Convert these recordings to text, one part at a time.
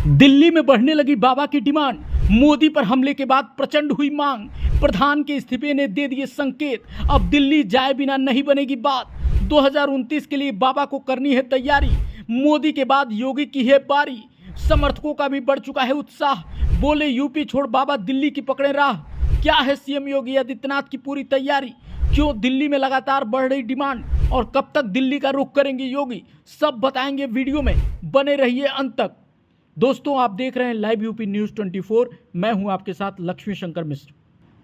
दिल्ली में बढ़ने लगी बाबा की डिमांड। मोदी पर हमले के बाद प्रचंड हुई मांग। प्रधान के इस्तीफे ने दे दिए संकेत। अब दिल्ली जाए बिना नहीं बनेगी बात। 2029 के लिए बाबा को करनी है तैयारी। मोदी के बाद योगी की है बारी। समर्थकों का भी बढ़ चुका है उत्साह। बोले यूपी छोड़ बाबा दिल्ली की पकड़े राह। क्या है सीएम योगी आदित्यनाथ की पूरी तैयारी? क्यों दिल्ली में लगातार बढ़ रही डिमांड और कब तक दिल्ली का रुख करेंगे योगी? सब बताएंगे वीडियो में, बने रहिए अंत तक। दोस्तों, आप देख रहे हैं लाइव यूपी न्यूज़ 24। मैं हूं आपके साथ लक्ष्मी शंकर मिश्र।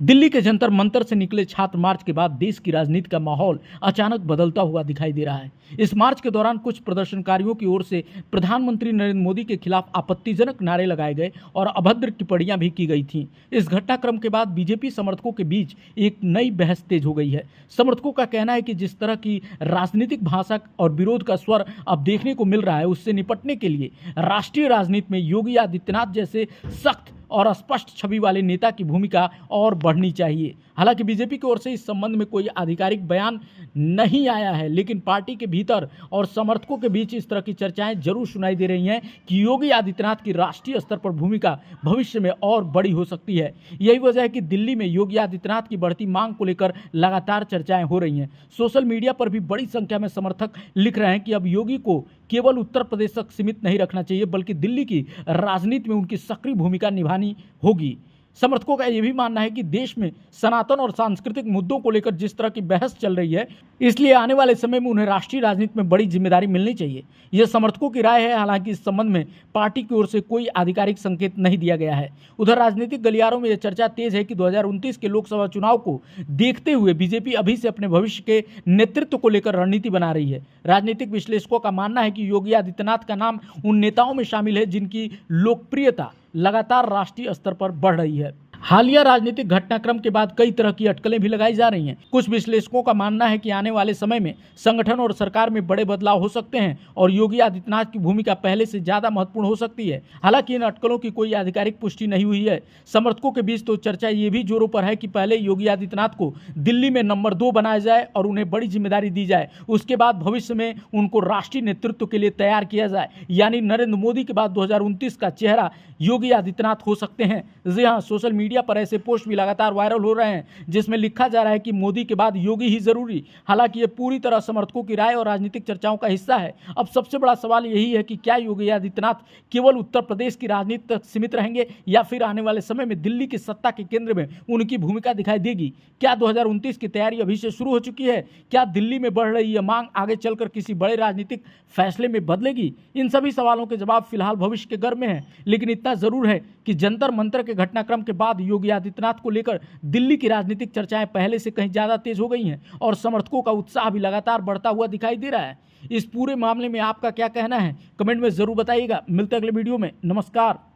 दिल्ली के जंतर मंतर से निकले छात्र मार्च के बाद देश की राजनीति का माहौल अचानक बदलता हुआ दिखाई दे रहा है। इस मार्च के दौरान कुछ प्रदर्शनकारियों की ओर से प्रधानमंत्री नरेंद्र मोदी के खिलाफ आपत्तिजनक नारे लगाए गए और अभद्र टिप्पणियां भी की गई थीं। इस घटनाक्रम के बाद बीजेपी समर्थकों के बीच एक नई बहस तेज हो गई है। समर्थकों का कहना है कि जिस तरह की राजनीतिक भाषा और विरोध का स्वर अब देखने को मिल रहा है, उससे निपटने के लिए राष्ट्रीय राजनीति में योगी आदित्यनाथ जैसे सख्त और स्पष्ट छवि वाले नेता की भूमिका और बढ़नी चाहिए। हालांकि बीजेपी की ओर से इस संबंध में कोई आधिकारिक बयान नहीं आया है, लेकिन पार्टी के भीतर और समर्थकों के बीच इस तरह की चर्चाएं जरूर सुनाई दे रही हैं कि योगी आदित्यनाथ की राष्ट्रीय स्तर पर भूमिका भविष्य में और बड़ी हो सकती है। यही वजह है कि दिल्ली में योगी आदित्यनाथ की बढ़ती मांग को लेकर लगातार चर्चाएं हो रही हैं। सोशल मीडिया पर भी बड़ी संख्या में समर्थक लिख रहे हैं कि अब योगी को केवल उत्तर प्रदेश तक सीमित नहीं रखना चाहिए, बल्कि दिल्ली की राजनीति में उनकी सक्रिय भूमिका निभानी होगी। समर्थकों का यह भी मानना है कि देश में सनातन और सांस्कृतिक मुद्दों को लेकर जिस तरह की बहस चल रही है, इसलिए आने वाले समय में उन्हें राष्ट्रीय राजनीति में बड़ी जिम्मेदारी मिलनी चाहिए। यह समर्थकों की राय है। हालांकि इस संबंध में पार्टी की ओर से कोई आधिकारिक संकेत नहीं दिया गया है। उधर राजनीतिक गलियारों में यह चर्चा तेज है कि 2029 के लोकसभा चुनाव को देखते हुए बीजेपी अभी से अपने भविष्य के नेतृत्व को लेकर रणनीति बना रही है। राजनीतिक विश्लेषकों का मानना है कि योगी आदित्यनाथ का नाम उन नेताओं में शामिल है जिनकी लोकप्रियता लगातार राष्ट्रीय स्तर पर बढ़ रही है। हालिया राजनीतिक घटनाक्रम के बाद कई तरह की अटकलें भी लगाई जा रही हैं। कुछ विश्लेषकों का मानना है कि आने वाले समय में संगठन और सरकार में बड़े बदलाव हो सकते हैं और योगी आदित्यनाथ की भूमिका पहले से ज्यादा महत्वपूर्ण हो सकती है। हालांकि इन अटकलों की कोई आधिकारिक पुष्टि नहीं हुई है। समर्थकों के बीच तो चर्चा ये भी जोरों पर है कि पहले योगी आदित्यनाथ को दिल्ली में नंबर 2 बनाया जाए और उन्हें बड़ी जिम्मेदारी दी जाए। उसके बाद भविष्य में उनको राष्ट्रीय नेतृत्व के लिए तैयार किया जाए। यानी नरेंद्र मोदी के बाद 2029 का चेहरा योगी आदित्यनाथ हो सकते हैं। जी हाँ, सोशल मीडिया पर ऐसे पोस्ट भी लगातार वायरल हो रहे हैं जिसमें लिखा जा रहा है कि मोदी के बाद योगी ही जरूरी। हालांकि ये पूरी तरह समर्थकों की राय और राजनीतिक चर्चाओं का हिस्सा है। अब सबसे बड़ा सवाल यही है कि क्या योगी आदित्यनाथ केवल उत्तर प्रदेश की राजनीति तक सीमित रहेंगे या फिर आने वाले समय में दिल्ली की सत्ता के केंद्र में उनकी भूमिका दिखाई देगी? क्या 2029 की तैयारी अभी से शुरू हो चुकी है? क्या दिल्ली में बढ़ रही यह मांग आगे चलकर किसी बड़े राजनीतिक फैसले में बदलेगी? इन सभी सवालों के जवाब फिलहाल भविष्य के घर में है, लेकिन इतना जरूर है कि जंतर मंतर के घटनाक्रम के बाद योगी आदित्यनाथ को लेकर दिल्ली की राजनीतिक चर्चाएं पहले से कहीं ज्यादा तेज हो गई हैं और समर्थकों का उत्साह भी लगातार बढ़ता हुआ दिखाई दे रहा है। इस पूरे मामले में आपका क्या कहना है? कमेंट में जरूर बताइएगा। मिलते अगले वीडियो में। नमस्कार।